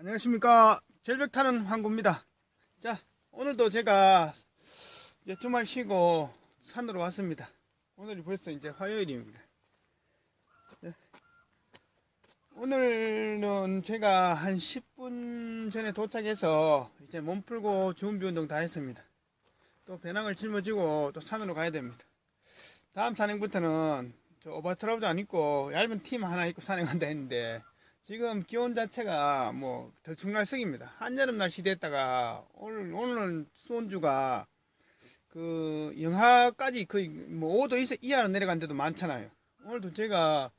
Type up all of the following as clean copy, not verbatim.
안녕하십니까. 절벽 타는 황구입니다. 자, 오늘도 제가 이제 주말 쉬고 산으로 왔습니다. 오늘이 벌써 이제 화요일입니다. 오늘은 제가 한 10분 전에 도착해서 이제 몸 풀고 준비 운동 다 했습니다. 또 배낭을 짊어지고 또 산으로 가야 됩니다. 다음 산행부터는 저 오버트라우저 안 입고 얇은 팀 하나 입고 산행한다 했는데 지금 기온 자체가 뭐 들쭉날썩입니다. 한여름 날씨 됐다가 오늘은 수온주가 그 영하까지 거의 뭐 5도 이하로 내려간 데도 많잖아요. 오늘도 제가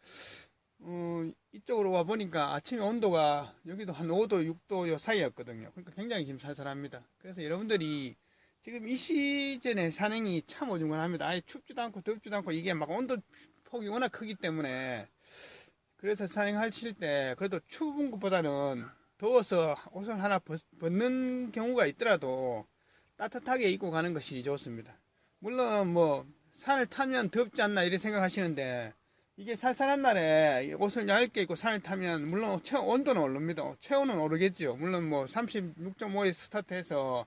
이쪽으로 와 보니까 아침에 온도가 여기도 한 5도 6도 요 사이였거든요. 그러니까 굉장히 지금 살살합니다. 그래서 여러분들이 지금 이 시즌에 산행이 참 어중간합니다. 아예 춥지도 않고 덥지도 않고 이게 막 온도 폭이 워낙 크기 때문에 그래서 산행하실 때 그래도 추운 것보다는 더워서 옷을 하나 벗는 경우가 있더라도 따뜻하게 입고 가는 것이 좋습니다. 물론 뭐 산을 타면 덥지 않나 이렇게 생각하시는데 이게 쌀쌀한 날에 옷을 얇게 입고 산을 타면 물론 온도는 오릅니다. 체온은 오르겠죠. 물론 뭐 36.5에 스타트해서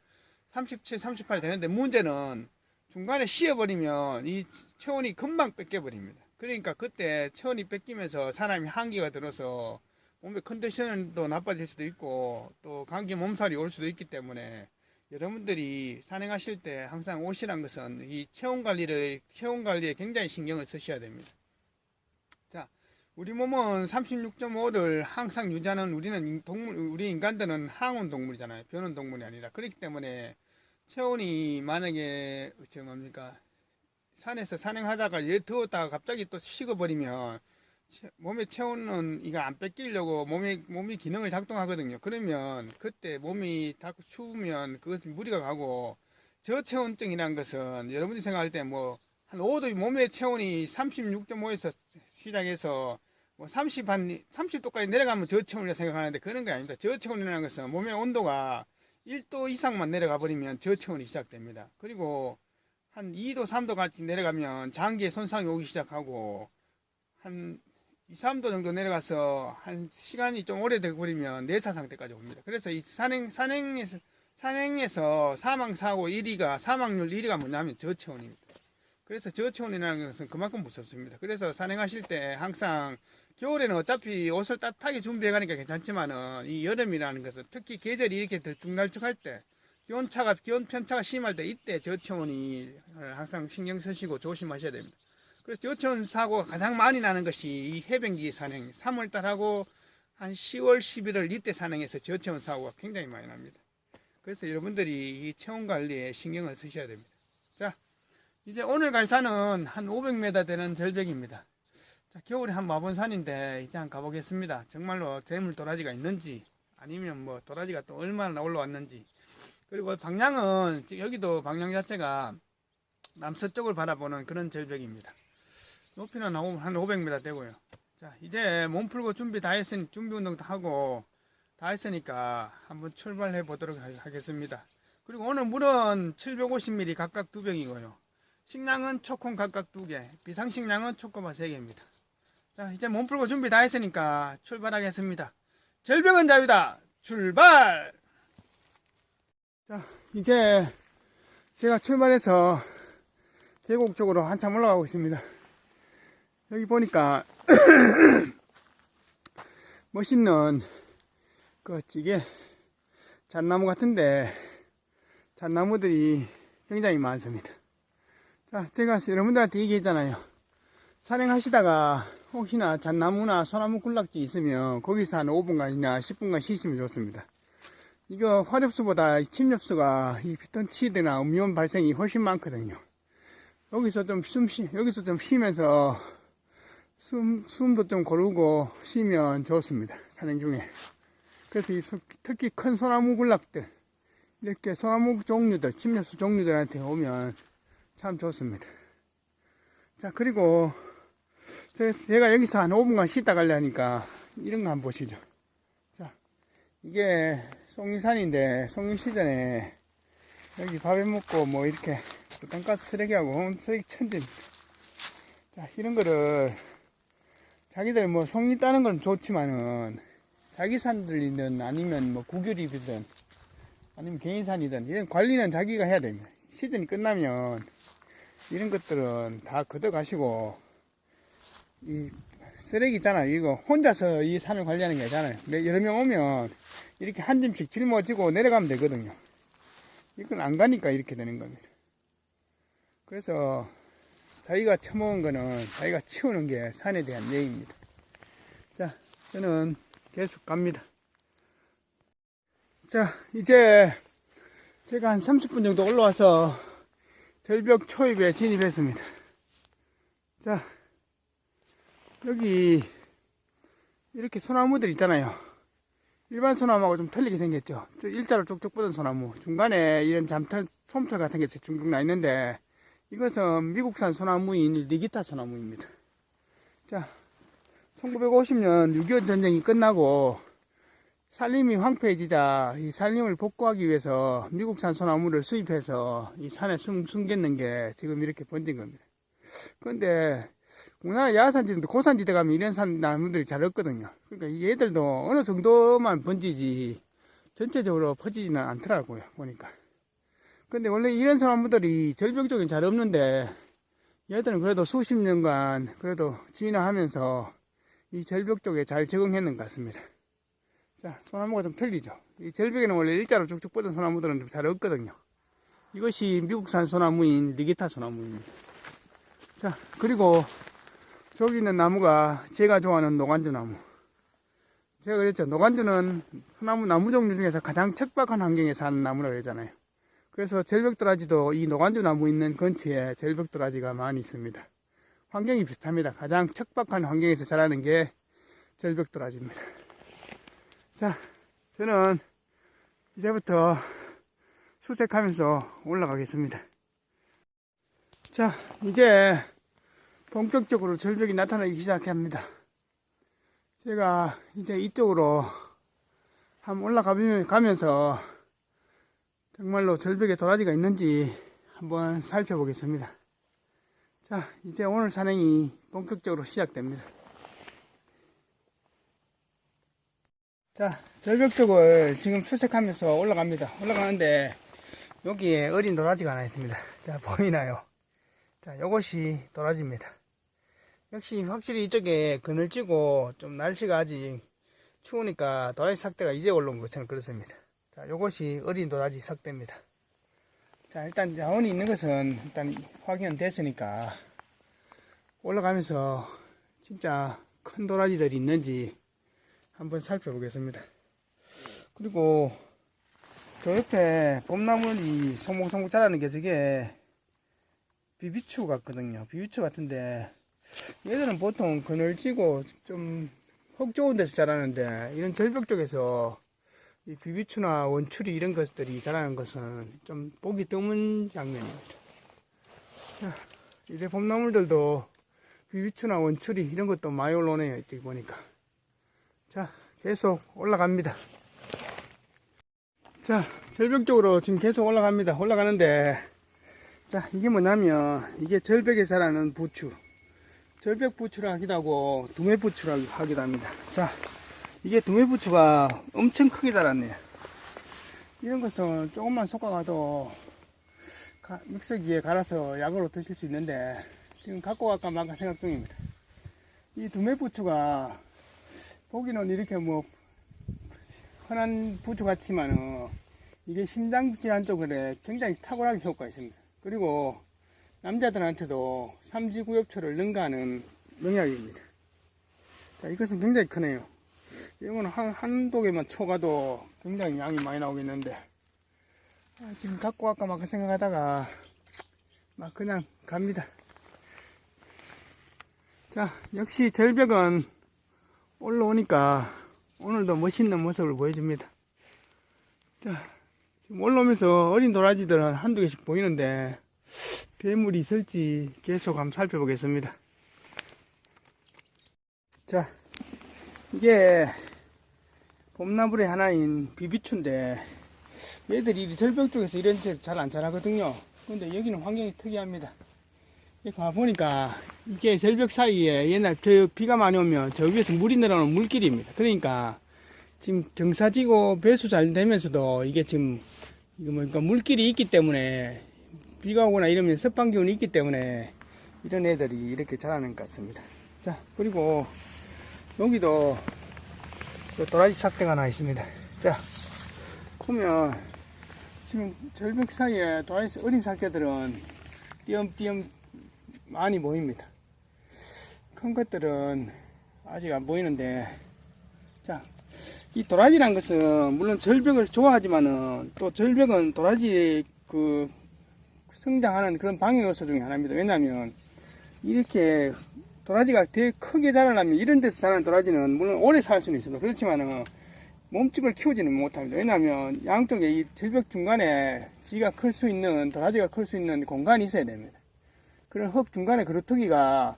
37, 38 되는데 문제는 중간에 쉬어버리면 이 체온이 금방 뺏겨버립니다. 그러니까 그때 체온이 뺏기면서 사람이 한기가 들어서 몸의 컨디션도 나빠질 수도 있고 또 감기 몸살이 올 수도 있기 때문에 여러분들이 산행하실 때 항상 옷이란 것은 이 체온체온관리에 굉장히 신경을 쓰셔야 됩니다. 자, 우리 몸은 36.5를 항상 유지하는 우리 인간들은 항온 동물이잖아요. 변온 동물이 아니라. 그렇기 때문에 체온이 만약에 산에서 산행하다가 더웠다가 갑자기 또 식어버리면 몸의 체온은 이거 안 뺏기려고 몸이 기능을 작동하거든요. 그러면 그때 몸이 자꾸 추우면 그것이 무리가 가고 저체온증이라는 것은 여러분이 생각할 때 뭐 한 5도 몸의 체온이 36.5에서 시작해서 뭐 30도까지 내려가면 저체온이라고 생각하는데 그런 게 아닙니다. 저체온이라는 것은 몸의 온도가 1도 이상만 내려가 버리면 저체온이 시작됩니다. 그리고 한 2도, 3도 같이 내려가면 장기에 손상이 오기 시작하고 한 2, 3도 정도 내려가서 한 시간이 좀 오래되고 버리면 내사 상태까지 옵니다. 그래서 이 산행에서 사망률 1위가 뭐냐면 저체온입니다. 그래서 저체온이라는 것은 그만큼 무섭습니다. 그래서 산행하실 때 항상 겨울에는 어차피 옷을 따뜻하게 준비해 가니까 괜찮지만은 이 여름이라는 것은 특히 계절이 이렇게 들쭉날쭉할 때 기온 편차가 심할 때 이때 저체온이 항상 신경 쓰시고 조심하셔야 됩니다. 그래서 저체온 사고가 가장 많이 나는 것이 이 해변기 산행 3월달하고 한 10월 11월 이때 산행에서 저체온 사고가 굉장히 많이 납니다. 그래서 여러분들이 이 체온 관리에 신경을 쓰셔야 됩니다. 자, 이제 오늘 갈 산은 한 500m 되는 절벽입니다. 자, 겨울에 한번 와본 산인데 이제 한번 가보겠습니다. 정말로 재물 도라지가 있는지 아니면 뭐 도라지가 또 얼마나 올라왔는지. 그리고 방향은 여기도 방향 자체가 남서쪽을 바라보는 그런 절벽입니다. 높이는 한 500m 되고요. 자, 이제 몸 풀고 준비 운동 다 하고 다 했으니까 한번 출발해 보도록 하겠습니다. 그리고 오늘 물은 750ml 각각 2병이고요. 식량은 초콩 각각 2개, 비상식량은 초코바 3개입니다. 자, 이제 몸 풀고 준비 다 했으니까 출발하겠습니다. 절벽은 자유다! 출발! 자, 이제 제가 출발해서 계곡 쪽으로 한참 올라가고 있습니다. 여기 보니까 멋있는 그 찌개 잣나무 같은데 잣나무들이 굉장히 많습니다. 자, 제가 여러분들한테 얘기했잖아요. 산행하시다가 혹시나 잣나무나 소나무 군락지 있으면 거기서 한 5분간이나 10분간 쉬시면 좋습니다. 이거 화렵수보다 침엽수가 이 피톤치드나 음이온 발생이 훨씬 많거든요. 여기서 좀 쉬면서 숨도 좀 고르고 쉬면 좋습니다. 산행 중에. 그래서 특히 큰 소나무 군락들, 이렇게 소나무 종류들, 침엽수 종류들한테 오면 참 좋습니다. 자, 그리고 제가 여기서 한 5분간 쉬다 가려니까 이런 거 한번 보시죠. 자, 이게 송리산인데 송리 시즌에 여기 밥에 먹고 뭐 이렇게 땅가스 쓰레기하고 쓰레기 천지입니다. 자, 이런 거를 자기들 뭐 송리 따는 건 좋지만은 자기산들이든 아니면 뭐 국유립이든 아니면 개인산이든 이런 관리는 자기가 해야 됩니다. 시즌이 끝나면 이런 것들은 다 걷어가시고, 이 쓰레기 있잖아요. 이거 혼자서 이 산을 관리하는 게 아니잖아요. 여러 명 오면 이렇게 한 짐씩 짊어지고 내려가면 되거든요. 이건 안 가니까 이렇게 되는 겁니다. 그래서 자기가 처먹은 거는 자기가 치우는 게 산에 대한 예의입니다. 자, 저는 계속 갑니다. 자, 이제 제가 한 30분 정도 올라와서 절벽 초입에 진입했습니다. 자, 여기 이렇게 소나무들 있잖아요. 일반 소나무하고 좀 틀리게 생겼죠. 일자로 쭉쭉 뻗은 소나무, 중간에 이런 잠털, 솜털 같은 게 중쭉 나 있는데, 이것은 미국산 소나무인 리기타 소나무입니다. 자, 1950년 6.25 전쟁이 끝나고 산림이 황폐해지자 이 산림을 복구하기 위해서 미국산 소나무를 수입해서 이 산에 숨겼는 게 지금 이렇게 번진 겁니다. 그런데 우리나라 야산지대도 고산지대 가면 이런 산 나무들이 잘 없거든요. 그러니까 얘들도 어느 정도만 번지지 전체적으로 퍼지지는 않더라고요, 보니까. 근데 원래 이런 소나무들이 절벽 쪽엔 잘 없는데 얘들은 그래도 수십 년간 그래도 진화하면서 이 절벽 쪽에 잘 적응했는 것 같습니다. 자, 소나무가 좀 틀리죠. 이 절벽에는 원래 일자로 쭉쭉 뻗은 소나무들은 좀 잘 없거든요. 이것이 미국산 소나무인 리기타 소나무입니다. 자, 그리고 저기 있는 나무가 제가 좋아하는 노간주 나무. 제가 그랬죠. 노간주는 소나무 나무 종류 중에서 가장 척박한 환경에 사는 나무라고 그러잖아요. 그래서 절벽도라지도 이 노간주 나무 있는 근처에 절벽도라지가 많이 있습니다. 환경이 비슷합니다. 가장 척박한 환경에서 자라는 게 절벽도라지입니다. 자, 저는 이제부터 수색하면서 올라가겠습니다. 자, 이제 본격적으로 절벽이 나타나기 시작합니다. 제가 이제 이쪽으로 한번 올라가면서 정말로 절벽에 도라지가 있는지 한번 살펴보겠습니다. 자, 이제 오늘 산행이 본격적으로 시작됩니다. 자, 절벽 쪽을 지금 수색하면서 올라갑니다. 올라가는데 여기에 어린 도라지가 하나 있습니다. 자, 보이나요? 자, 요것이 도라지입니다. 역시 확실히 이쪽에 그늘지고 좀 날씨가 아직 추우니까 도라지 삭대가 이제 올라온 것처럼 그렇습니다. 자, 요것이 어린 도라지 삭대입니다. 자, 일단 자원이 있는 것은 일단 확인됐으니까 올라가면서 진짜 큰 도라지들이 있는지 한번 살펴보겠습니다. 그리고 저 옆에 봄나물이 송목송목 자라는 게 저게 비비추 같거든요. 비비추 같은데 얘들은 보통 그늘지고 좀 흙 좋은 데서 자라는데 이런 절벽 쪽에서 이 비비추나 원추리 이런 것들이 자라는 것은 좀 보기 드문 장면입니다. 자, 이제 봄나물들도 비비추나 원추리 이런 것도 많이 올라오네요. 이쪽 보니까. 자, 계속 올라갑니다. 자, 절벽 쪽으로 지금 계속 올라갑니다. 올라가는데, 자, 이게 뭐냐면, 이게 절벽에 자라는 부추. 절벽 부추라 하기도 하고, 두매부추라 하기도 합니다. 자, 이게 두매부추가 엄청 크게 자랐네요. 이런 것은 조금만 솎아가도, 믹서기에 갈아서 약으로 드실 수 있는데, 지금 갖고 갈까 말까 생각 중입니다. 이 두매부추가, 보기는 이렇게 뭐 흔한 부추 같지만은 이게 심장 질환 쪽에 굉장히 탁월하게 효과가 있습니다. 그리고 남자들한테도 삼지구엽초를 능가하는 농약입니다. 자, 이것은 굉장히 크네요. 이거는 한 독에만 쳐가도 굉장히 양이 많이 나오겠는데 지금 갖고 갈까 말까 생각하다가 막 그냥 갑니다. 자, 역시 절벽은 올라오니까 오늘도 멋있는 모습을 보여줍니다. 자, 지금 올라오면서 어린 도라지들 한두 개씩 보이는데 괴물이 있을지 계속 한번 살펴보겠습니다. 자, 이게 봄나물의 하나인 비비추인데 얘들이 절벽 쪽에서 이런 데 잘 안 자라거든요. 근데 여기는 환경이 특이합니다. 가보니까 이게 절벽 사이에 옛날 저 비가 많이 오면 저 위에서 물이 내려오는 물길입니다. 그러니까 지금 경사지고 배수 잘 되면서도 이게 지금 이거 뭐니까 물길이 있기 때문에 비가 오거나 이러면 습한 기운이 있기 때문에 이런 애들이 이렇게 자라는 것 같습니다. 자, 그리고 여기도 도라지 삭대가 하나 있습니다. 자, 보면 지금 절벽 사이에 도라지 어린 삭대들은 띄엄띄엄 많이 보입니다. 큰 것들은 아직 안 보이는데, 자, 이 도라지란 것은 물론 절벽을 좋아하지만은 또 절벽은 도라지 그 성장하는 그런 방해 요소 중에 하나입니다. 왜냐하면 이렇게 도라지가 되게 크게 자라려면 이런 데서 자라는 도라지는 물론 오래 살 수는 있어도 그렇지만은 몸집을 키우지는 못합니다. 왜냐하면 양쪽에 이 절벽 중간에 지가 클 수 있는 도라지가 클 수 있는 공간이 있어야 됩니다. 그런 흙 중간에 그루터기가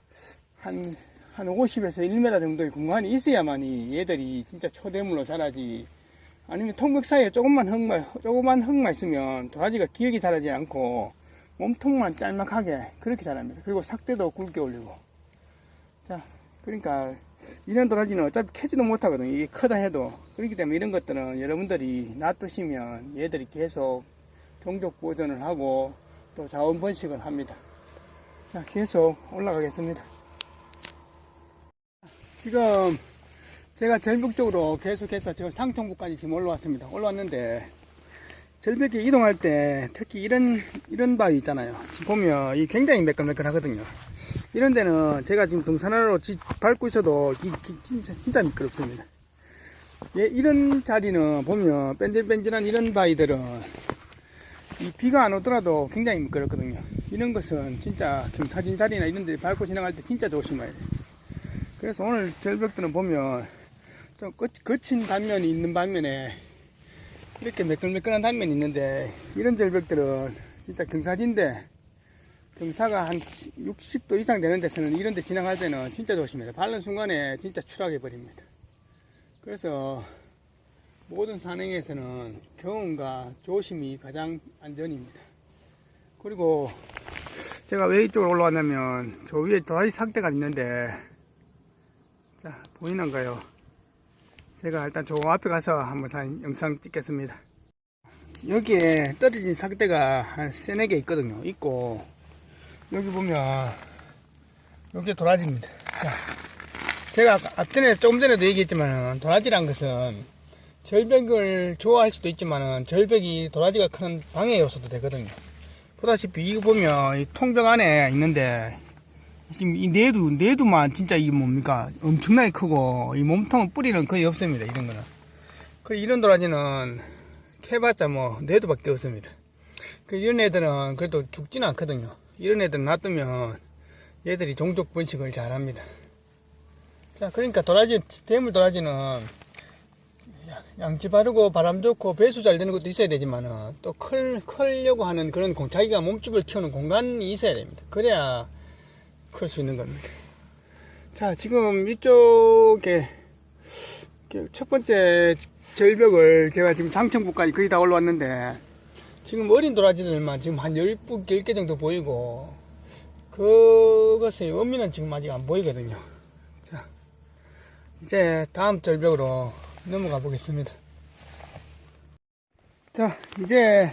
한 50에서 1m 정도의 공간이 있어야만이 얘들이 진짜 초대물로 자라지. 아니면 통벽 사이에 조그만 흙만 있으면 도라지가 길게 자라지 않고 몸통만 짤막하게 그렇게 자랍니다. 그리고 삭대도 굵게 올리고. 자, 그러니까 이런 도라지는 어차피 캐지도 못하거든요. 이게 크다 해도. 그렇기 때문에 이런 것들은 여러분들이 놔두시면 얘들이 계속 종족 보존을 하고 또 자원 번식을 합니다. 자, 계속 올라가겠습니다. 지금 제가 절벽 쪽으로 계속해서 지금 상청부까지 지금 올라왔습니다. 올라왔는데 절벽에 이동할 때 특히 이런 바위 있잖아요. 지금 보면 이 굉장히 매끈매끈하거든요. 이런 데는 제가 지금 등산화로 밟고 있어도 진짜 미끄럽습니다. 예, 이런 자리는 보면 뺀질뺀질한 이런 바위들은 이 비가 안 오더라도 굉장히 미끄럽거든요. 이런 것은 진짜 경사진 자리나 이런 데 밟고 지나갈 때 진짜 조심해야 돼요. 그래서 오늘 절벽들은 보면 좀 거친 단면이 있는 반면에 이렇게 매끈매끈한 단면이 있는데 이런 절벽들은 진짜 경사진데 경사가 한 60도 이상 되는 데서는 이런 데 지나갈 때는 진짜 조심해야 돼요. 밟는 순간에 진짜 추락해 버립니다. 그래서 모든 산행에서는 경험과 조심이 가장 안전입니다. 그리고 제가 왜 이쪽으로 올라왔냐면 저 위에 도라지 삭대가 있는데, 자, 보이는가요? 제가 일단 저 앞에 가서 한번 영상 찍겠습니다. 여기에 떨어진 삭대가 한 3-4개 있거든요. 있고 여기 보면 여기 도라지입니다. 자, 제가 앞전에 조금 전에도 얘기했지만 도라지란 것은 절벽을 좋아할 수도 있지만 절벽이 도라지가 큰 방해 요소도 되거든요. 보다시피 이거 보면 이 통벽 안에 있는데 지금 이 내두만 진짜 이게 뭡니까? 엄청나게 크고 이 몸통은 뿌리는 거의 없습니다. 이런 거는. 그리고 이런 도라지는 캐봤자 뭐 내두밖에 없습니다. 이런 애들은 그래도 죽지는 않거든요. 이런 애들은 놔두면 얘들이 종족 번식을 잘 합니다. 자, 그러니까 대물 도라지는 양지 바르고 바람 좋고 배수 잘 되는 것도 있어야 되지만은 또 크려고 하는 그런 자기가 몸집을 키우는 공간이 있어야 됩니다. 그래야 클 수 있는 겁니다. 자, 지금 이쪽에 첫 번째 절벽을 제가 지금 장청부까지 거의 다 올라왔는데 지금 어린 도라지들만 지금 한 10개 정도 보이고 그것의 의미는 지금 아직 안 보이거든요. 자, 이제 다음 절벽으로 넘어가 보겠습니다. 자, 이제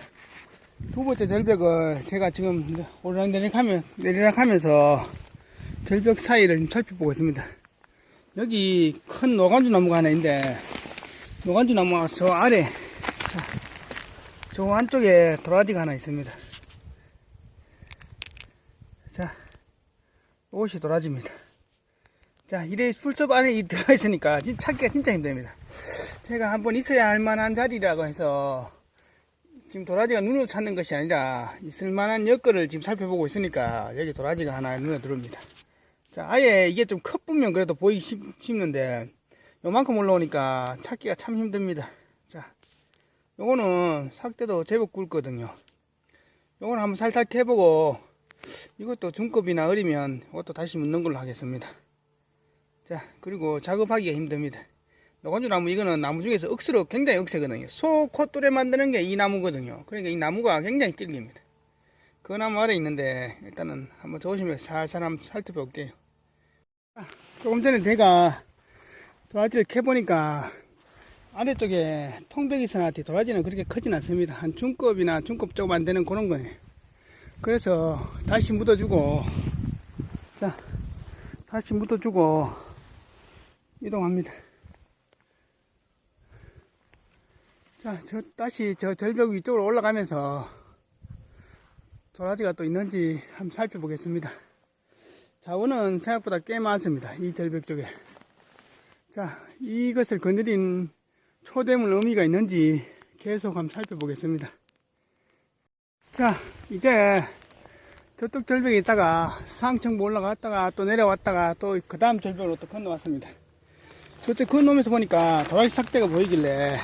두 번째 절벽을 제가 지금 내리락 하면서 절벽 사이를 좀 살펴보고 있습니다. 여기 큰 노간주 나무가 하나 있는데 노간주 나무가 저 아래, 자, 저 안쪽에 도라지가 하나 있습니다. 자, 이것이 도라지입니다. 자, 이래 풀숲 안에 들어가 있으니까 지금 찾기가 진짜 힘듭니다. 제가 한번 있어야 할 만한 자리라고 해서 지금 도라지가 눈으로 찾는 것이 아니라 있을 만한 여건을 지금 살펴보고 있으니까 여기 도라지가 하나 눈에 들어옵니다. 자, 아예 이게 좀 컸으면 그래도 보이기 쉽는데 요만큼 올라오니까 찾기가 참 힘듭니다. 자, 요거는 삭대도 제법 굵거든요. 요거는 한번 살살 캐보고 이것도 중급이나 어리면 이것도 다시 묻는 걸로 하겠습니다. 자, 그리고 작업하기가 힘듭니다. 노간주 나무, 이거는 나무 중에서 굉장히 억세거든요. 소 콧뚜레 만드는 게 이 나무거든요. 그러니까 이 나무가 굉장히 질깁니다. 그 나무 아래 있는데 일단은 한번 조심해서 살살 한번 살펴볼게요. 조금 전에 제가 도라지를 캐보니까 아래쪽에 통백이선한테 도라지는 그렇게 크진 않습니다. 한 중급이나 중급 조금 안 되는 그런 거예요. 그래서 다시 묻어주고, 자, 다시 묻어주고 이동합니다. 자, 다시 저 절벽 위쪽으로 올라가면서 도라지가 또 있는지 한번 살펴보겠습니다. 자원은 생각보다 꽤 많습니다. 이 절벽 쪽에. 자, 이것을 거느린 초대물 의미가 있는지 계속 한번 살펴보겠습니다. 자, 이제 저쪽 절벽에 있다가 상층부 올라갔다가 또 내려왔다가 또 그 다음 절벽으로 또 건너왔습니다. 저쪽 건너면서 보니까 도라지 삭대가 보이길래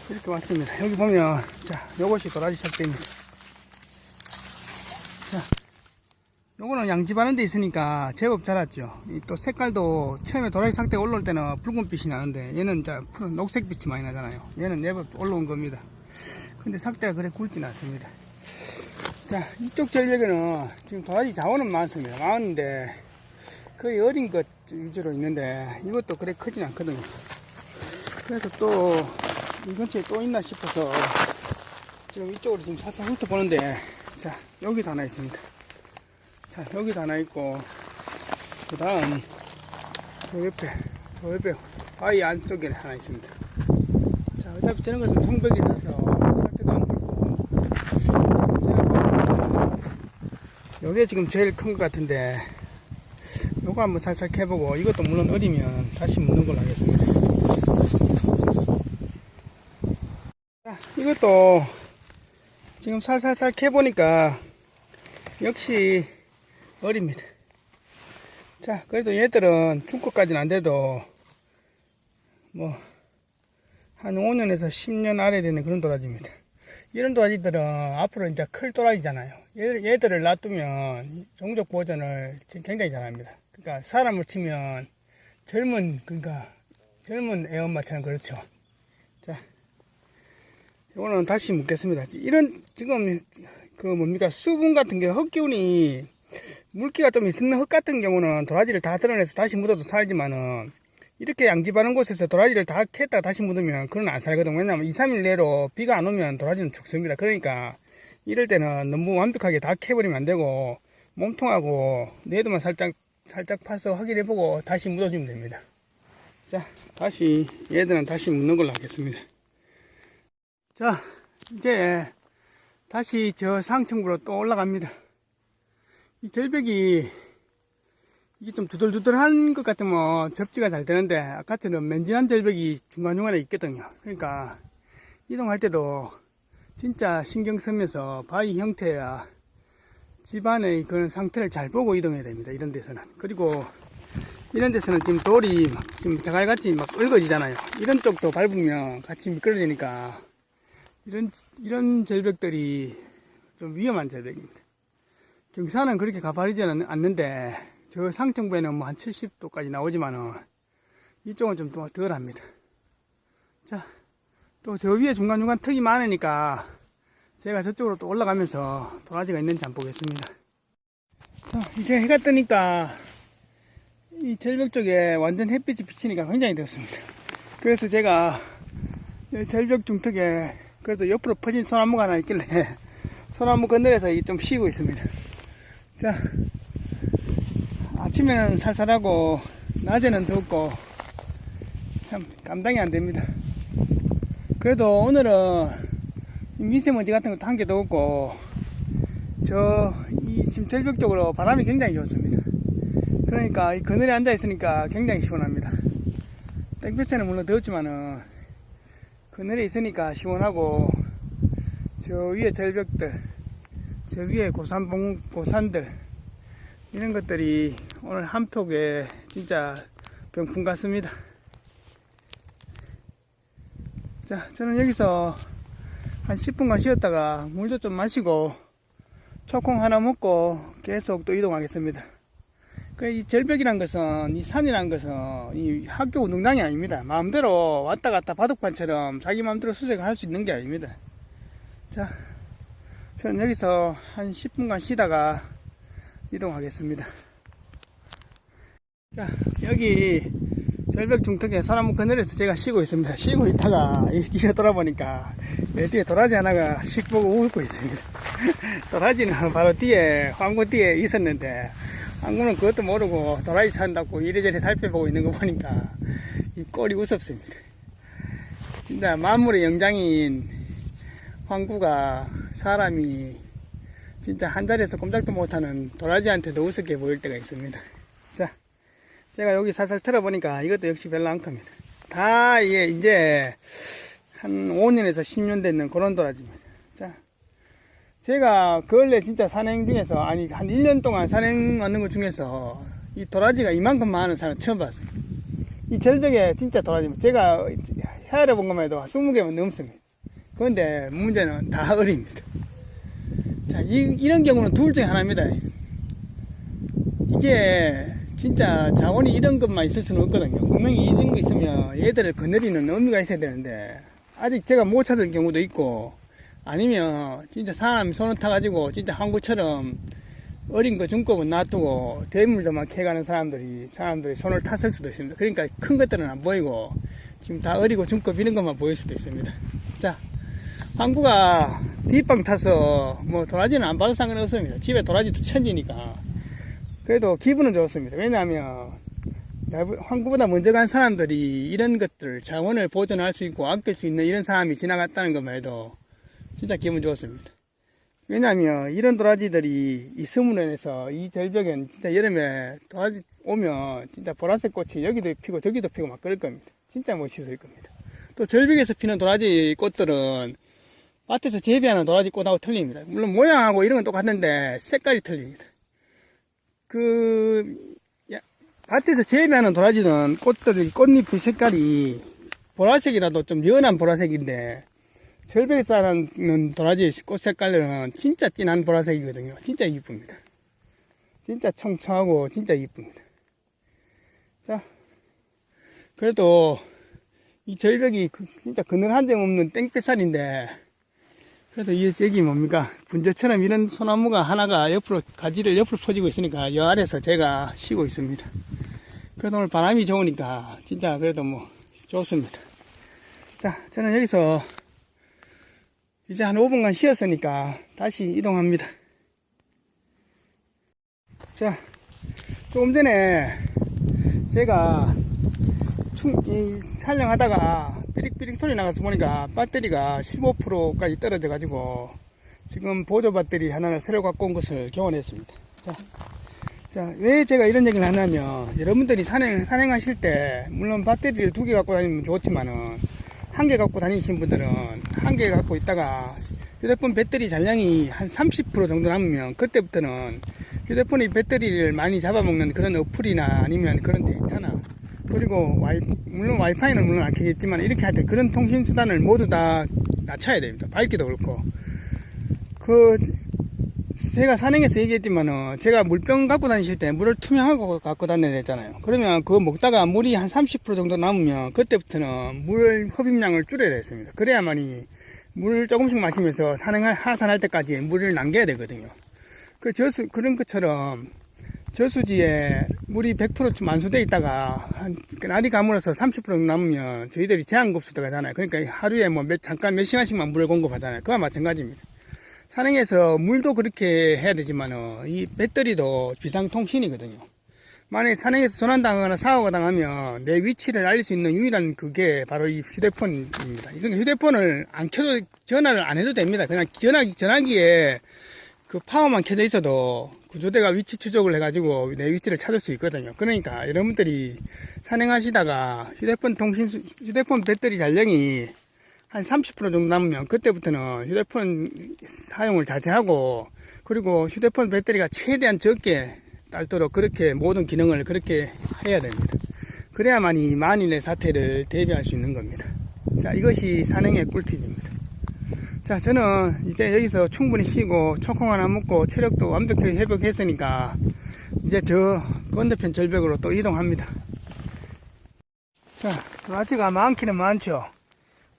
이렇게 왔습니다. 여기 보면, 자, 요것이 도라지 삭대입니다. 자, 요거는 양집하는 데 있으니까 제법 자랐죠. 또 색깔도 처음에 도라지 삭대가 올라올 때는 붉은빛이 나는데 얘는 푸른 녹색빛이 많이 나잖아요. 얘는 제법 올라온 겁니다. 근데 삭대가 그래 굵진 않습니다. 자, 이쪽 절벽에는 지금 도라지 자원은 많습니다. 많은데 거의 어린 것 위주로 있는데 이것도 그래 크진 않거든요. 그래서 또 이 근처에 또 있나 싶어서 지금 이쪽으로 지금 살짝 훑어보는데, 자, 여기도 하나 있습니다. 자, 여기도 하나 있고, 그 다음 저 옆에 바위 안쪽에 하나 있습니다. 자, 어차피 저런 것은 통백이라서 살때도 안 굵고, 요게 지금 제일 큰 것 같은데 요거 한번 살살 해보고, 이것도 물론 어리면 다시 묻는 걸로 하겠습니다. 자, 이것도 지금 살살살 캐보니까 역시 어립니다. 자, 그래도 얘들은 중급까지는 안 돼도 뭐 한 5년에서 10년 아래 되는 그런 도라지입니다. 이런 도라지들은 앞으로 이제 클 도라지잖아요. 얘들을 놔두면 종족 보존을 굉장히 잘합니다. 그러니까 사람을 치면 젊은 애엄마처럼 그렇죠. 자, 이거는 다시 묻겠습니다. 이런 지금 수분 같은 게 흙기운이 물기가 좀 있는 흙 같은 경우는 도라지를 다 드러내서 다시 묻어도 살지만은 이렇게 양집하는 곳에서 도라지를 다 캤다가 다시 묻으면 그건 안 살거든. 왜냐면 2, 3일 내로 비가 안 오면 도라지는 죽습니다. 그러니까 이럴 때는 너무 완벽하게 다 캐버리면 안 되고 몸통하고 내도만 살짝 파서 확인해보고 다시 묻어주면 됩니다. 자, 다시 얘들은 다시 묻는 걸로 하겠습니다. 자, 이제 다시 저 상층부로 또 올라갑니다. 이 절벽이 이게 좀 두들두들한 것 같으면 접지가 잘 되는데 아까처럼 맨진한 절벽이 중간중간에 있거든요. 그러니까 이동할 때도 진짜 신경 쓰면서 바위 형태야 집안의 그런 상태를 잘 보고 이동해야 됩니다. 이런 데서는. 그리고 이런 데서는 지금 돌이 지금 자갈같이 막 얽어지잖아요. 이런 쪽도 밟으면 같이 미끄러지니까 이런 절벽들이 좀 위험한 절벽입니다. 경사는 그렇게 가파르지는 않는데 저 상층부에는 뭐 한 70도까지 나오지만은 이쪽은 좀 덜 합니다. 자, 또 저 위에 중간중간 턱이 많으니까 제가 저쪽으로 또 올라가면서 도라지가 있는지 한번 보겠습니다. 자, 이제 해가 뜨니까 이 절벽 쪽에 완전 햇빛이 비치니까 굉장히 덥습니다. 그래서 제가 절벽 중턱에 그래도 옆으로 퍼진 소나무가 하나 있길래 소나무 건너려서 좀 쉬고 있습니다. 자, 아침에는 살살하고 낮에는 덥고 참 감당이 안 됩니다. 그래도 오늘은 미세먼지 같은 것도 한 개도 없고 이 지금 절벽 쪽으로 바람이 굉장히 좋습니다. 그러니까 이 그늘에 앉아 있으니까 굉장히 시원합니다. 땡볕에는 물론 더웠지만은 그늘에 있으니까 시원하고 저 위에 절벽들, 저 위에 고산들 이런 것들이 오늘 한폭에 진짜 병풍 같습니다. 자, 저는 여기서 한 10분간 쉬었다가 물도 좀 마시고 초콩 하나 먹고 계속 또 이동하겠습니다. 이 절벽이란 것은, 이 산이란 것은 이 학교 운동장이 아닙니다. 마음대로 왔다 갔다 바둑판처럼 자기 마음대로 수색을 할 수 있는 게 아닙니다. 자, 저는 여기서 한 10분간 쉬다가 이동하겠습니다. 자, 여기 절벽 중턱에 소나무 그늘에서 제가 쉬고 있습니다. 쉬고 있다가 뒤로 돌아보니까 내 뒤에 도라지 하나가 씩 보고 웃고 있습니다. 도라지는 바로 뒤에 황구 뒤에 있었는데 황구는 그것도 모르고 도라지 산다고 이래저래 살펴보고 있는 거 보니까 이 꼴이 우습습니다. 진짜 만물의 영장인 황구가 사람이 진짜 한 자리에서 꼼짝도 못하는 도라지한테도 우습게 보일 때가 있습니다. 자, 제가 여기 살살 틀어보니까 이것도 역시 별랑커입니다. 다 이제 한 5년에서 10년 됐는 그런 도라지입니다. 자, 제가 근래 진짜 산행 중에서, 아니, 한 1년 동안 산행 왔는 것 중에서 이 도라지가 이만큼 많은 사람 처음 봤어요. 이 절벽에 진짜 도라지입니다. 제가 헤아려 본 것만 해도 20개만 넘습니다. 그런데 문제는 다 어립니다. 자, 이런 경우는 둘 중에 하나입니다. 이게 진짜 자원이 이런 것만 있을 수는 없거든요. 분명히 이런 거 있으면 얘들을 거느리는 의미가 있어야 되는데 아직 제가 못 찾을 경우도 있고, 아니면 진짜 사람이 손을 타가지고 진짜 한국처럼 어린 거 중급은 놔두고 대물도만 캐가는 사람들이 손을 탔을 수도 있습니다. 그러니까 큰 것들은 안 보이고 지금 다 어리고 중급 이런 것만 보일 수도 있습니다. 자, 황구가 뒷방 타서 뭐 도라지는 안 봐도 상관없습니다. 집에 도라지도 천지니까. 그래도 기분은 좋습니다. 왜냐하면 황구보다 먼저 간 사람들이 이런 것들 자원을 보존할 수 있고 아낄 수 있는 이런 사람이 지나갔다는 것만 해도 진짜 기분 좋습니다. 왜냐하면 이런 도라지들이 이 스물원에서 이 절벽엔 진짜 여름에 도라지 오면 진짜 보라색 꽃이 여기도 피고 저기도 피고 막 그럴 겁니다. 진짜 멋있을 겁니다. 또 절벽에서 피는 도라지 꽃들은 밭에서 재배하는 도라지 꽃하고 틀립니다. 물론 모양하고 이런 건 똑같은데 색깔이 틀립니다. 밭에서 재배하는 도라지는 꽃잎의 색깔이 보라색이라도 좀 연한 보라색인데, 절벽에서 자라는 도라지 꽃 색깔은 진짜 진한 보라색이거든요. 진짜 이쁩니다. 진짜 청청하고 진짜 이쁩니다. 자, 그래도 이 절벽이 진짜 그늘 한 점 없는 땡볕살인데, 그래도 여기 뭡니까? 분저처럼 이런 소나무가 하나가 가지를 옆으로 퍼지고 있으니까 여 아래서 제가 쉬고 있습니다. 그래도 오늘 바람이 좋으니까 진짜 그래도 뭐 좋습니다. 자, 저는 여기서 이제 한 5분간 쉬었으니까 다시 이동합니다. 자, 조금 전에 제가 촬영하다가 삐릭삐릭 소리 나가서 보니까 배터리가 15%까지 떨어져 가지고 지금 보조 배터리 하나를 새로 갖고 온 것을 교환했습니다. 자, 왜 제가 이런 얘기를 하냐면, 여러분들이 산행하실 때 물론 배터리를 2개 갖고 다니면 좋지만은 1개 갖고 다니신 분들은 1개 갖고 있다가 휴대폰 배터리 잔량이 한 30% 정도 남으면 그때부터는 휴대폰이 배터리를 많이 잡아먹는 그런 어플이나 아니면 그런 데이터나, 그리고 물론 와이파이는 물론 안 켜겠지만 이렇게 할 때 그런 통신 수단을 모두 다 낮춰야 됩니다. 밝기도 그렇고. 제가 산행에서 얘기했지만은, 제가 물병 갖고 다니실 때 물을 투명하고 갖고 다녀야 되잖아요. 그러면 그거 먹다가 물이 한 30% 정도 남으면 그때부터는 물 흡입량을 줄여야 했습니다. 그래야만이 물 조금씩 마시면서 하산할 때까지 물을 남겨야 되거든요. 그런 것처럼 저수지에 물이 100% 만수되어 있다가 날이 가물어서 30% 정도 남으면 저희들이 제한급수 들어가잖아요. 그러니까 하루에 뭐 잠깐 몇 시간씩만 물을 공급하잖아요. 그와 마찬가지입니다. 산행에서 물도 그렇게 해야 되지만은 이 배터리도 비상통신이거든요. 만약에 산행에서 조난당하거나 사고가 당하면 내 위치를 알릴 수 있는 유일한 그게 바로 이 휴대폰입니다. 그러니까 휴대폰을 안 켜도, 전화를 안 해도 됩니다. 그냥 전화기에 그 파워만 켜져 있어도 구조대가 위치 추적을 해가지고 내 위치를 찾을 수 있거든요. 그러니까 여러분들이 산행하시다가 휴대폰 배터리 잔량이 한 30% 정도 남으면 그때부터는 휴대폰 사용을 자제하고, 그리고 휴대폰 배터리가 최대한 적게 딸도록 그렇게 모든 기능을 그렇게 해야 됩니다. 그래야만이 만일의 사태를 대비할 수 있는 겁니다. 자, 이것이 산행의 꿀팁입니다. 자, 저는 이제 여기서 충분히 쉬고 초콩 하나 먹고 체력도 완벽히 회복했으니까 이제 저 건너편 절벽으로 또 이동합니다. 자, 도라지가 많기는 많죠.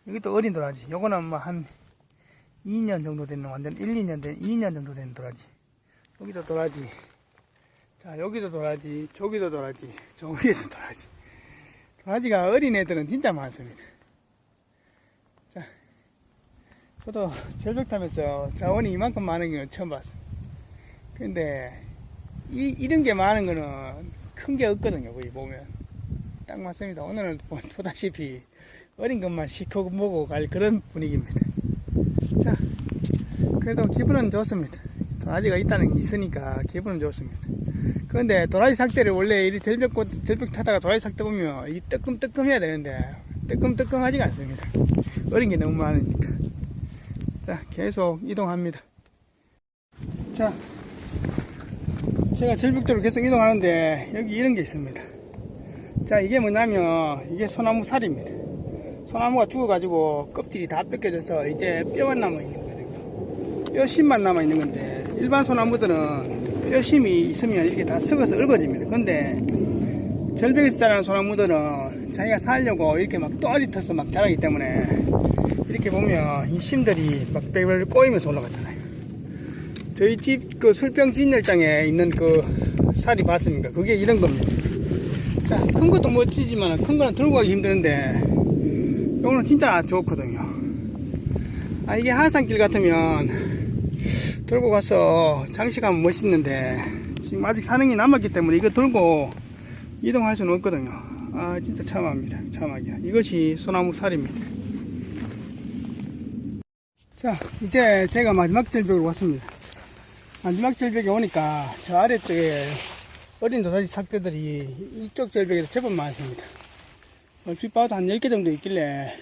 여기도 어린 도라지. 요거는 뭐 한 2년 정도 되는, 완전 2년 정도 되는 도라지. 여기도 도라지. 자, 여기도 도라지. 저기도 도라지. 저 위에서 도라지. 도라지가 어린 애들은 진짜 많습니다. 자, 저도 절벽 타면서 자원이 이만큼 많은 건 처음 봤어요. 근데 이런 게 많은 거는 큰 게 없거든요. 거기 보면 딱 맞습니다. 오늘은 보다시피 어린 것만 시커 먹고 갈 그런 분위기입니다. 자, 그래도 기분은 좋습니다. 도라지가 있다는 게 있으니까 기분은 좋습니다. 그런데 도라지 삭대를 원래 이 절벽 타다가 도라지 삭대 보면 이 뜨끔뜨끔 해야 되는데 뜨끔뜨끔 하지가 않습니다. 어린 게 너무 많으니까. 자, 계속 이동합니다. 자, 제가 절벽 쪽으로 계속 이동하는데 여기 이런 게 있습니다. 자, 이게 뭐냐면 이게 소나무 살입니다. 소나무가 죽어가지고 껍질이 다 뺏겨져서 이제 뼈만 남아있는 거거든요. 뼈심만 남아있는 건데 일반 소나무들은 뼈심이 있으면 이렇게 다 썩어서 얽어집니다. 근데 절벽에서 자라는 소나무들은 자기가 살려고 이렇게 막 또아리 터서 막 자라기 때문에 이렇게 보면 이 심들이 막 빽빽 꼬이면서 올라갔잖아요. 저희 집 그 술병 진열장에 있는 그 살이 봤습니까? 그게 이런 겁니다. 자, 큰 것도 멋지지만 큰 거는 들고 가기 힘드는데 이거는 진짜 좋거든요. 아, 이게 하산길 같으면 들고 가서 장식하면 멋있는데 지금 아직 산행이 남았기 때문에 이거 들고 이동할 수는 없거든요. 아, 진짜 참합니다. 참하기야. 이것이 소나무 살입니다. 자, 이제 제가 마지막 절벽으로 왔습니다. 마지막 절벽에 오니까 저 아래쪽에 어린 도라지 삭대들이 이쪽 절벽에도 제법 많습니다. 얼핏 봐도 한 10개 정도 있길래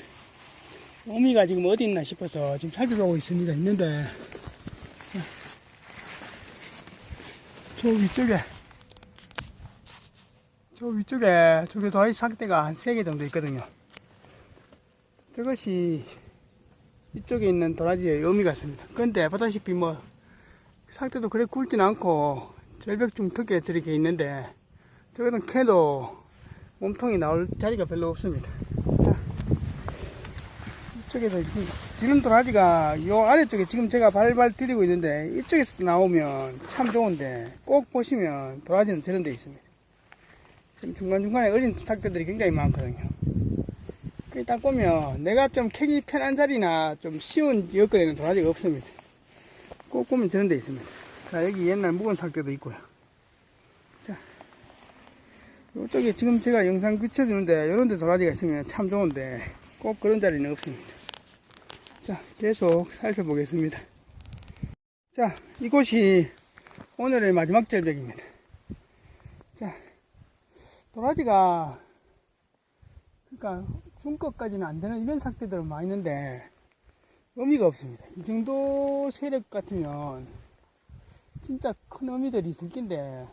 어미가 지금 어디 있나 싶어서 지금 살펴보고 있습니다. 있는데 저 위쪽에 저기 도라지 삭대가 한 3개 정도 있거든요. 저것이 이쪽에 있는 도라지의 어미 같습니다. 그런데 보다시피 뭐 삭대도 그래 굵진 않고 절벽 중턱에 저렇게 있는데 저거는 캐도 몸통이 나올 자리가 별로 없습니다. 자, 이쪽에서 지금 도라지가 요 아래쪽에 지금 제가 발발 디디고 있는데 이쪽에서 나오면 참 좋은데 꼭 보시면 도라지는 저런 데 있습니다. 지금 중간중간에 어린 삭대들이 굉장히 많거든요. 딱 보면 내가 좀 캐기 편한 자리나 좀 쉬운 여건에는 도라지가 없습니다. 꼭 보면 저런 데 있습니다. 자, 여기 옛날 묵은 삭대도 있고요. 자, 이쪽에 지금 제가 영상 비춰주는데 이런 데 도라지가 있으면 참 좋은데 꼭 그런 자리는 없습니다. 자, 계속 살펴보겠습니다. 자, 이곳이 오늘의 마지막 절벽입니다. 자, 도라지가 그러니까 중급까지는 안 되는 이런 삭대들은 많이 있는데 의미가 없습니다. 이 정도 세력 같으면 진짜 큰 어미들이 있을 텐데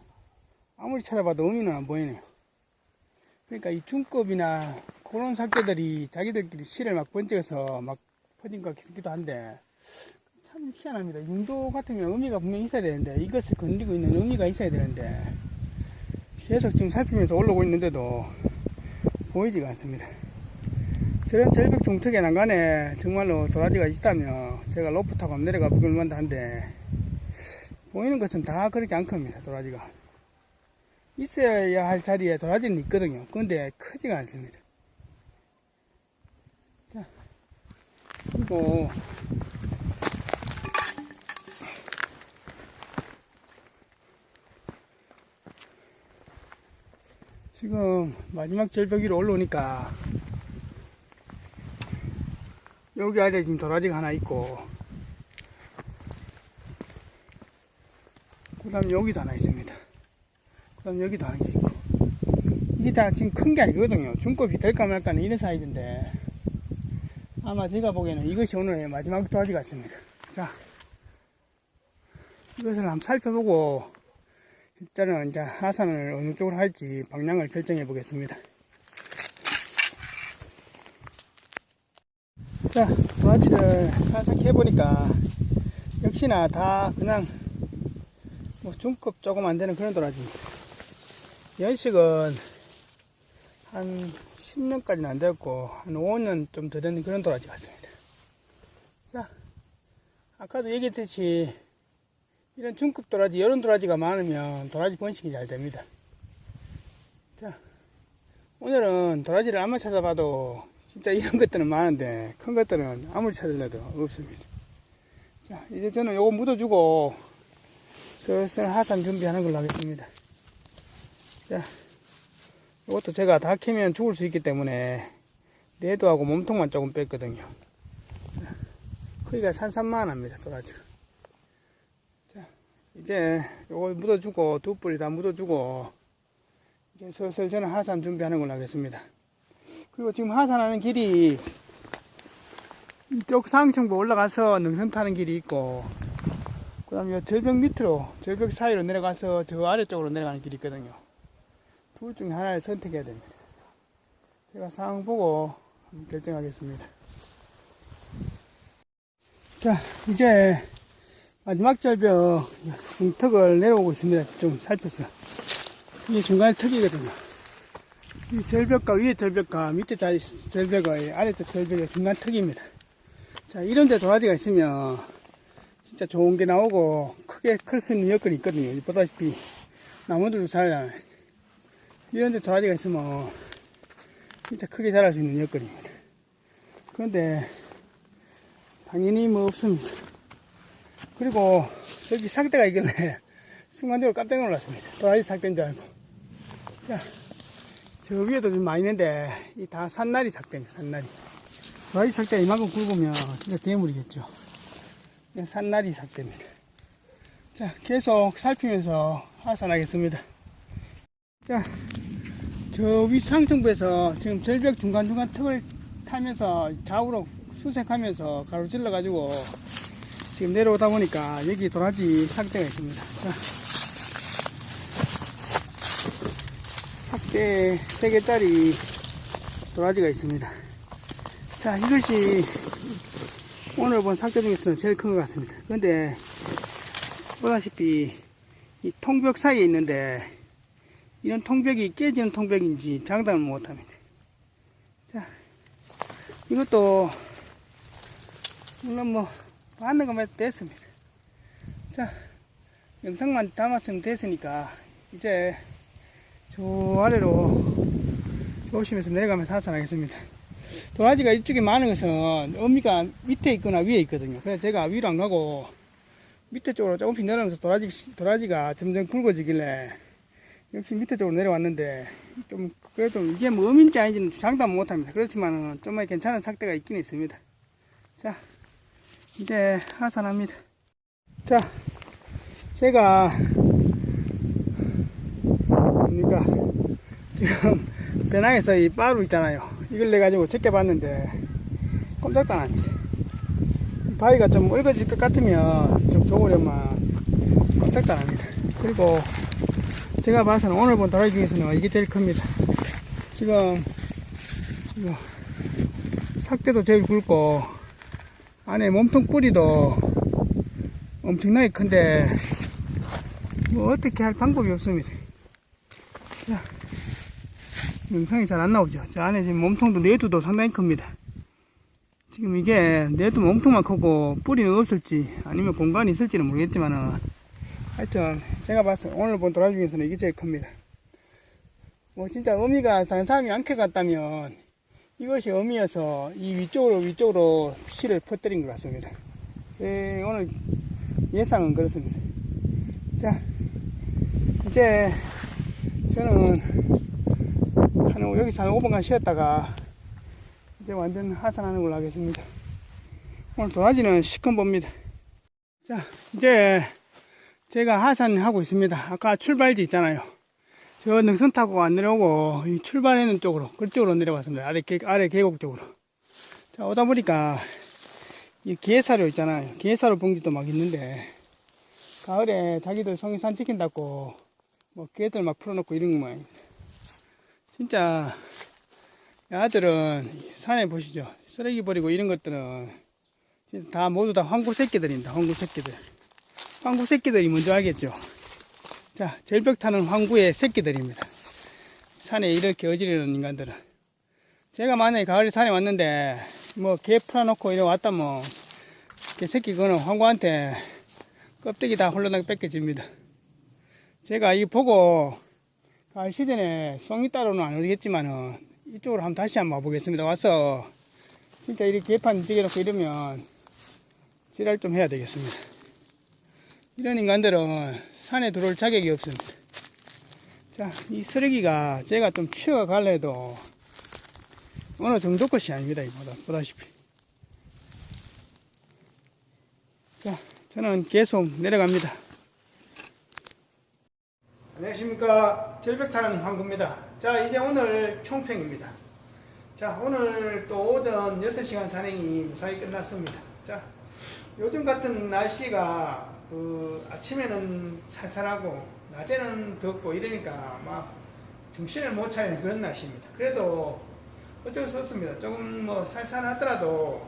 아무리 찾아봐도 어미는 안 보이네요. 그러니까 이 중급이나 그런 삭대들이 자기들끼리 씨를 막 번쩍여서 막 퍼진 것 같기도 한데 참 희한합니다. 이 정도 같으면 어미가 분명히 있어야 되는데 이것을 건드리고 있는 어미가 있어야 되는데 계속 지금 살피면서 올라오고 있는데도 보이지가 않습니다. 저런 절벽 중턱에 난간에 정말로 도라지가 있다면 제가 로프 타고 내려가 보길 만한데 보이는 것은 다 그렇게 않겁니다. 도라지가 있어야 할 자리에 도라지는 있거든요. 근데 크지가 않습니다. 자, 그리고 지금 마지막 절벽 위로 올라오니까 여기 아래 지금 도라지가 하나 있고 그 다음 여기도 하나 있습니다. 그 다음 여기도 하나 있고 이게 다 지금 큰 게 아니거든요. 중급이 될까 말까는 이런 사이즈인데 아마 제가 보기에는 이것이 오늘의 마지막 도라지 같습니다. 자, 이것을 한번 살펴보고 일단은 이제 하산을 어느 쪽으로 할지 방향을 결정해 보겠습니다. 자, 도라지를 살짝 해보니까 역시나 다 그냥 뭐 중급 조금 안 되는 그런 도라지입니다. 연식은 한 10년까지는 안 되었고 한 5년 좀 더 되는 그런 도라지 같습니다. 자, 아까도 얘기했듯이 이런 중급 도라지, 이런 도라지가 많으면 도라지 번식이 잘 됩니다. 자, 오늘은 도라지를 아무리 찾아봐도 진짜 이런 것들은 많은데 큰 것들은 아무리 찾으려도 없습니다. 자, 이제 저는 요거 묻어주고 슬슬 하산 준비하는 걸로 하겠습니다. 자, 이것도 제가 다 캐면 죽을 수 있기 때문에 내도하고 몸통만 조금 뺐거든요. 자, 크기가 산산만합니다, 도라지가. 자, 이제 요거 묻어주고 두 뿌리 다 묻어주고 이제 슬슬 저는 하산 준비하는 걸로 하겠습니다. 그리고 지금 하산하는 길이 이쪽 상층부 올라가서 능선 타는 길이 있고, 그 다음에 절벽 밑으로, 절벽 사이로 내려가서 저 아래쪽으로 내려가는 길이 있거든요. 둘 중에 하나를 선택해야 됩니다. 제가 상황 보고 결정하겠습니다. 자, 이제 마지막 절벽 중턱을 내려오고 있습니다. 좀 살펴서. 이게 중간에 턱이거든요. 이 절벽과 위에 절벽과 밑에 절벽의 아래쪽 절벽의 중간 턱입니다. 자, 이런데 도라지가 있으면 진짜 좋은 게 나오고 크게 클 수 있는 여건이 있거든요. 보다시피 나무들도 자라잖아요. 이런데 도라지가 있으면 진짜 크게 자랄 수 있는 여건입니다. 그런데 당연히 뭐 없습니다. 그리고 여기 삭대가 있길래 순간적으로 깜짝 놀랐습니다. 도라지 삭대인 줄 알고. 자, 저 위에도 좀 많이 있는데 이 다 산나리 삭대입니다. 산나리. 도라지 삭대가 이만큼 굵으면 진짜 대물이겠죠. 산나리 삭대입니다. 자, 계속 살피면서 하산하겠습니다. 자, 저 위 상층부에서 지금 절벽 중간중간 턱을 타면서 좌우로 수색하면서 가로질러 가지고 지금 내려오다 보니까 여기 도라지 삭대가 있습니다. 자, 삭대 3개짜리 도라지가 있습니다. 자, 이것이 오늘 본 삭대 중에서는 제일 큰 것 같습니다. 그런데 보다시피 이 통벽 사이에 있는데 이런 통벽이 깨지는 통벽인지 장담을 못합니다. 자, 이것도 물론 뭐 받는 것만 됐습니다. 자, 영상만 담았으면 됐으니까 이제 저 아래로 조심해서 내려가면서 하산하겠습니다. 도라지가 이쪽에 많은 것은 어미가 밑에 있거나 위에 있거든요. 그래서 제가 위로 안 가고 밑에 쪽으로 조금씩 내려가면서 도라지가 점점 굵어지길래 역시 밑에 쪽으로 내려왔는데 좀 그래도 이게 뭐 어민지 아닌지는 장담 못합니다. 그렇지만은 좀만 괜찮은 삭대가 있긴 있습니다. 자, 이제 하산합니다. 자, 제가 뭡니까 지금 배낭에서 이 빠루 있잖아요. 이걸 내가지고 제껴봤는데 꼼짝도 안 합니다. 바위가 좀 얼거질 것 같으면 좀 좋으려면 꼼짝도 안 합니다. 그리고 제가 봐서는 오늘 본 도라지 중에서는 이게 제일 큽니다. 지금 삭대도 제일 굵고 안에 몸통 뿌리도 엄청나게 큰데 뭐 어떻게 할 방법이 없습니다. 자, 영상이 잘 안 나오죠. 저 안에 지금 몸통도 내두도 상당히 큽니다. 지금 이게 내두 몸통만 크고 뿌리는 없을지 아니면 공간이 있을지는 모르겠지만은 하여튼 제가 봤을 때 오늘 본 도라지 중에서는 이게 제일 큽니다. 뭐 진짜 어미가 다른 사람이 안 캐갔다면 이것이 어미여서 이 위쪽으로 씨를 퍼뜨린 것 같습니다. 제 오늘 예상은 그렇습니다. 자, 이제 저는 여기서 한 5분간 쉬었다가 이제 완전 하산하는 걸로 하겠습니다. 오늘 도라지는 시큰봅니다. 자, 이제 제가 하산하고 있습니다. 아까 출발지 있잖아요. 저 능선 타고 안 내려오고 이 출발하는 쪽으로 그쪽으로 내려왔습니다. 아래 계곡 쪽으로. 자, 오다 보니까 이 게사료 있잖아요. 게사료 봉지도 막 있는데 가을에 자기들 성인산 지킨다고 뭐 개들 막 풀어놓고 이런 거 모양입니다. 진짜 아들은 산에 보시죠. 쓰레기 버리고 이런 것들은 진짜 다 모두 다 황구 새끼들입니다. 황구 새끼들. 황구 새끼들이 먼저 알겠죠. 자, 절벽 타는 황구의 새끼들입니다. 산에 이렇게 어지르는 인간들은. 제가 만약에 가을에 산에 왔는데 뭐 개 풀어놓고 이래 왔다면 개 새끼 그거는 황구한테 껍데기 다 홀라당 뺏겨집니다. 제가 이 보고 가을 시즌에 송이 따로는 안 오겠지만은 이쪽으로 다시 한번 와보겠습니다. 와서 진짜 이렇게 개판 찌개놓고 이러면 지랄 좀 해야 되겠습니다. 이런 인간들은 산에 들어올 자격이 없습니다. 자, 이 쓰레기가 제가 좀 치워갈래도 어느 정도 것이 아닙니다. 보다시피. 자, 저는 계속 내려갑니다. 안녕하십니까. 절벽타는 황구입니다. 자, 이제 오늘 총평입니다. 자, 오늘 또 오전 6시간 산행이 무사히 끝났습니다. 자, 요즘 같은 날씨가 아침에는 살살하고 낮에는 덥고 이러니까 막 정신을 못 차리는 그런 날씨입니다. 그래도 어쩔 수 없습니다. 조금 뭐 살살하더라도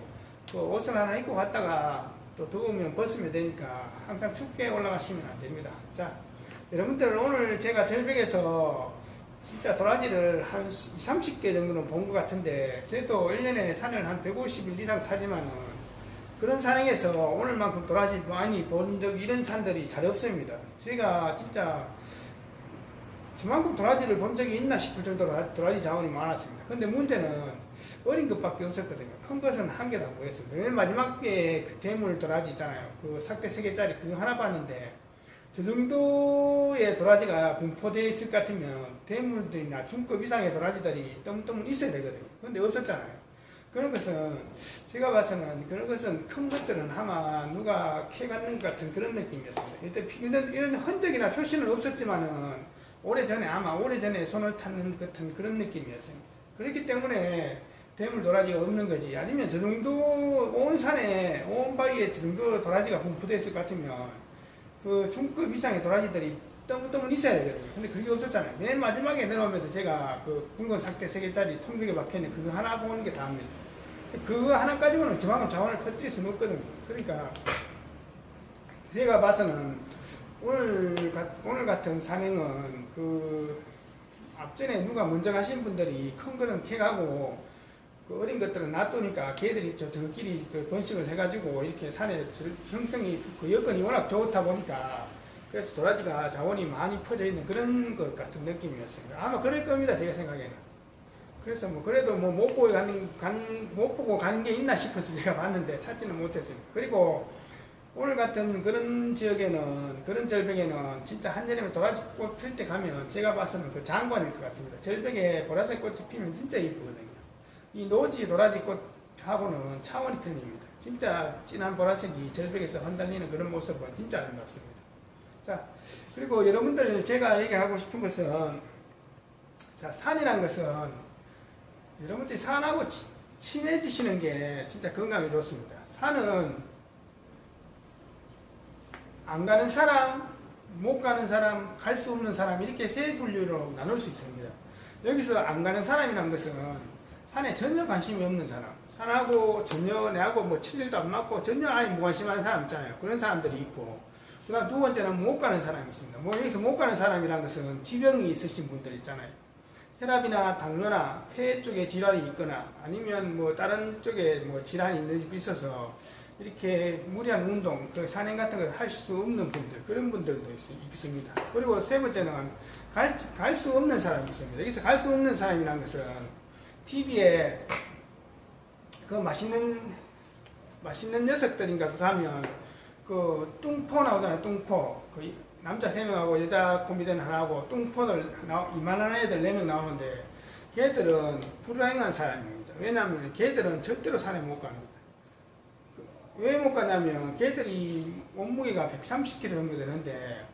옷을 하나 입고 갔다가 또 더우면 벗으면 되니까 항상 춥게 올라가시면 안 됩니다. 자, 여러분들 오늘 제가 절벽에서 진짜 도라지를 한 20, 30개 정도는 본 것 같은데 저도 1년에 산을 한 150일 이상 타지만은 그런 산행에서 오늘만큼 도라지 많이 본 적 이런 산들이 잘 없습니다. 제가 진짜 저만큼 도라지를 본 적이 있나 싶을 정도로 도라지 자원이 많았습니다. 근데 문제는 어린 것밖에 없었거든요. 큰 것은 한 개도 안 보였습니다. 맨 마지막에 그 대물 도라지 있잖아요. 그 삭대 3개짜리 그거 하나 봤는데 저 정도의 도라지가 분포되어 있을 것 같으면 대물들이나 중급 이상의 도라지들이 뜸뜸 있어야 되거든요. 근데 없었잖아요. 그런 것은 제가 봐서는 그런 것은 큰 것들은 아마 누가 캐갔는 것 같은 그런 느낌이었습니다. 이런 흔적이나 표시는 없었지만은 오래전에 손을 탔는 같은 그런 느낌이었습니다. 그렇기 때문에 대물 도라지가 없는 거지. 아니면 저 정도 온 산에 온 바위에 저 정도 도라지가 분포되어 있을 것 같으면 그 중급 이상의 도라지들이 뜸뜸은 있어야 되거든요. 근데 그게 없었잖아요. 맨 마지막에 내려오면서 제가 그 굵은 삭대 3개짜리 통벽에 박혀있는 그거 하나 보는 게 다입니다. 그거 하나 가지고는 저만큼 자원을 퍼뜨릴 수는 없거든요. 그러니까 제가 봐서는 오늘 같은 산행은 앞전에 누가 먼저 가신 분들이 큰 거는 캐가고 그 어린 것들은 놔두니까 걔들이 저끼리 번식을 해가지고 이렇게 산에 형성이 여건이 워낙 좋다 보니까 그래서 도라지가 자원이 많이 퍼져 있는 그런 것 같은 느낌이었습니다. 아마 그럴 겁니다. 제가 생각에는. 그래서 그래도 못 보고 가는 게 있나 싶어서 제가 봤는데 찾지는 못했습니다. 그리고 오늘 같은 그런 지역에는, 그런 절벽에는 진짜 한여름에 도라지꽃 필 때 가면 제가 봐서는 그 장관일 것 같습니다. 절벽에 보라색 꽃이 피면 진짜 이쁘거든요. 이 노지 도라지꽃하고는 차원이 틀립니다. 진짜 진한 보라색이 절벽에서 흔들리는 그런 모습은 진짜 아름답습니다. 자, 그리고 여러분들 제가 얘기하고 싶은 것은, 자, 산이란 것은 여러분들이 산하고 친해지시는 게 진짜 건강에 좋습니다. 산은 안 가는 사람, 못 가는 사람, 갈 수 없는 사람 이렇게 세 분류로 나눌 수 있습니다. 여기서 안 가는 사람이란 것은 산에 전혀 관심이 없는 사람, 산하고 전혀 내하고 칠 일도 안 맞고 전혀 아예 무관심한 사람 있잖아요. 그런 사람들이 있고, 그 다음 두 번째는 못 가는 사람이 있습니다. 여기서 못 가는 사람이란 것은 지병이 있으신 분들 있잖아요. 혈압이나 당뇨나 폐 쪽에 질환이 있거나 아니면 다른 쪽에 질환이 있어서 이렇게 무리한 운동, 산행 같은 걸 할 수 없는 분들, 그런 분들도 있습니다. 그리고 세 번째는 갈 수 없는 사람이 있습니다. 여기서 갈 수 없는 사람이라는 것은 TV에 그 맛있는 녀석들인가 가면 뚱포 나오잖아요. 뚱포. 남자 3명하고 여자 코미디언 하나하고 뚱포들 이만한 애들 4명 나오는데 걔들은 불행한 사람입니다. 왜냐하면 걔들은 절대로 산에 못 갑니다. 왜 못 가냐면 걔들이 몸무게가 130kg 정도 되는데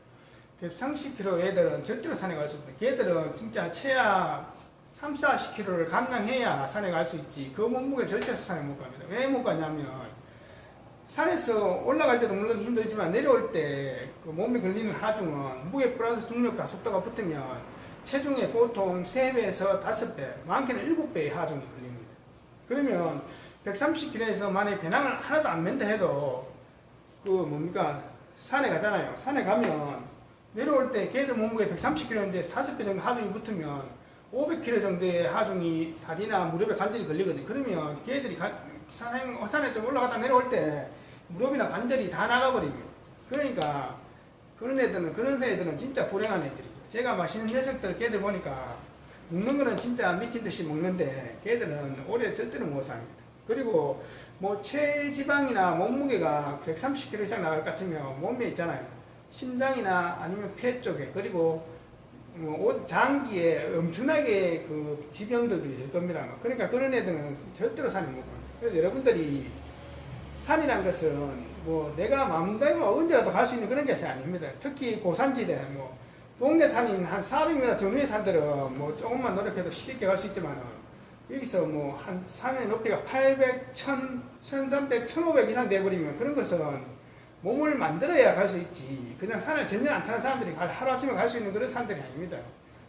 130kg 애들은 절대로 산에 갈 수 없어요. 걔들은 진짜 최하 3, 40kg를 감량해야 산에 갈 수 있지 그 몸무게 절대로 산에 못 갑니다. 왜 못 가냐면 산에서 올라갈 때도 물론 힘들지만 내려올 때 그 몸에 걸리는 하중은 무게 플러스 중력과 속도가 붙으면 체중의 보통 3배에서 5배, 많게는 7배의 하중이 걸립니다. 그러면 130km에서 만약에 배낭을 하나도 안 맨다 해도 산에 가잖아요. 산에 가면 내려올 때 걔들 몸무게 130kg인데 5배 정도 하중이 붙으면 500kg 정도의 하중이 다리나 무릎에 관절이 걸리거든요. 그러면 걔들이 산에 좀 올라갔다 내려올 때 무릎이나 관절이 다 나가버립니다. 그러니까 그런 애들은 진짜 불행한 애들이죠. 제가 맛있는 녀석들 걔들 보니까 먹는 거는 진짜 미친 듯이 먹는데 걔들은 오래 절대로 못 삽니다. 그리고 뭐 체지방이나 몸무게가 130kg 이상 나갈 것 같으면 몸에 있잖아요. 심장이나 아니면 폐 쪽에 그리고 뭐 장기에 엄청나게 그 지병들도 있을 겁니다. 그러니까 그런 애들은 절대로 산에 못 가요. 그래서 여러분들이 산이란 것은 뭐 내가 마음대로 언제라도 갈 수 있는 그런 것이 아닙니다. 특히 고산지대 뭐 동네 산인 한 400m 전후의 산들은 뭐 조금만 노력해도 쉽게 갈 수 있지만 여기서 뭐 한 산의 높이가 800, 1000, 1300, 1500 이상 돼버리면 그런 것은 몸을 만들어야 갈 수 있지. 그냥 산을 전혀 안 타는 사람들이 하루아침에 갈 수 있는 그런 산들이 아닙니다.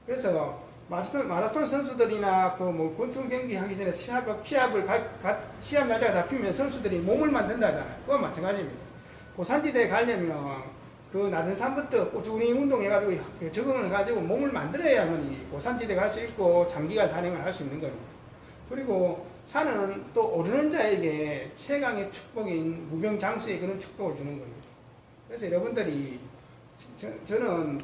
그래서 마라톤 선수들이나 그 뭐 권투 경기 하기 전에 시합 날짜가 잡히면 선수들이 몸을 만든다 하잖아요. 그건 마찬가지입니다. 고산지대에 가려면 그 낮은 산부터 꾸준히 운동해가지고 적응을 가지고 몸을 만들어야만 고산지대 갈 수 있고 장기간 산행을 할 수 있는 겁니다. 그리고 산은 또 오르는 자에게 최강의 축복인 무병장수의 그런 축복을 주는 겁니다. 그래서 여러분들이 저는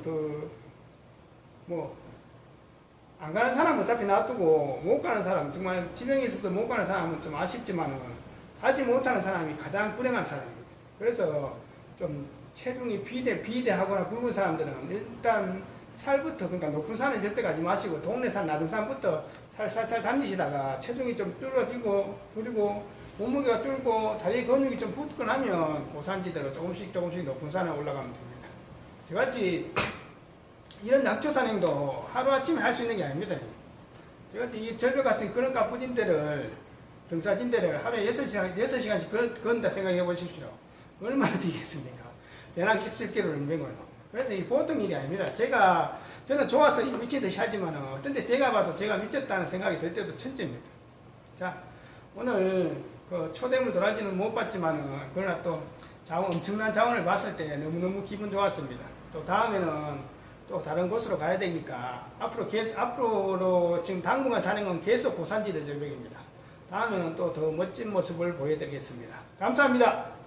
안 가는 사람 어차피 놔두고 못 가는 사람 정말 지병이 있어서 못 가는 사람은 좀 아쉽지만은 가지 못하는 사람이 가장 불행한 사람입니다. 그래서 좀 체중이 비대하거나 굵은 사람들은 일단 살부터 그러니까 높은 산을 절대 가지 마시고 동네 산 낮은 산부터 살살살 다니시다가 체중이 좀 줄어지고 그리고 몸무게가 줄고 다리 근육이 좀 붙고 나면 고산지대로 조금씩 높은 산에 올라가면 됩니다. 저같이 이런 약초산행도 하루아침에 할 수 있는 게 아닙니다. 저같이 이 절벽 같은 그런 가푸진대를 등사진대를 하루에 6시간씩 걷는다 생각해 보십시오. 얼마나 되겠습니까? 대낮 17km를 200을. 그래서 이 보통 일이 아닙니다. 저는 좋아서 미친 듯이 하지만 어떤 때 제가 봐도 제가 미쳤다는 생각이 들 때도 천재입니다. 자, 오늘 그 초대물 도라지는 못 봤지만은 그러나 또 엄청난 자원을 봤을 때 너무너무 기분 좋았습니다. 또 다음에는 또 다른 곳으로 가야 되니까 앞으로 지금 당분간 산행은 계속 고산지대 절벽입니다. 다음에는 또 더 멋진 모습을 보여드리겠습니다. 감사합니다.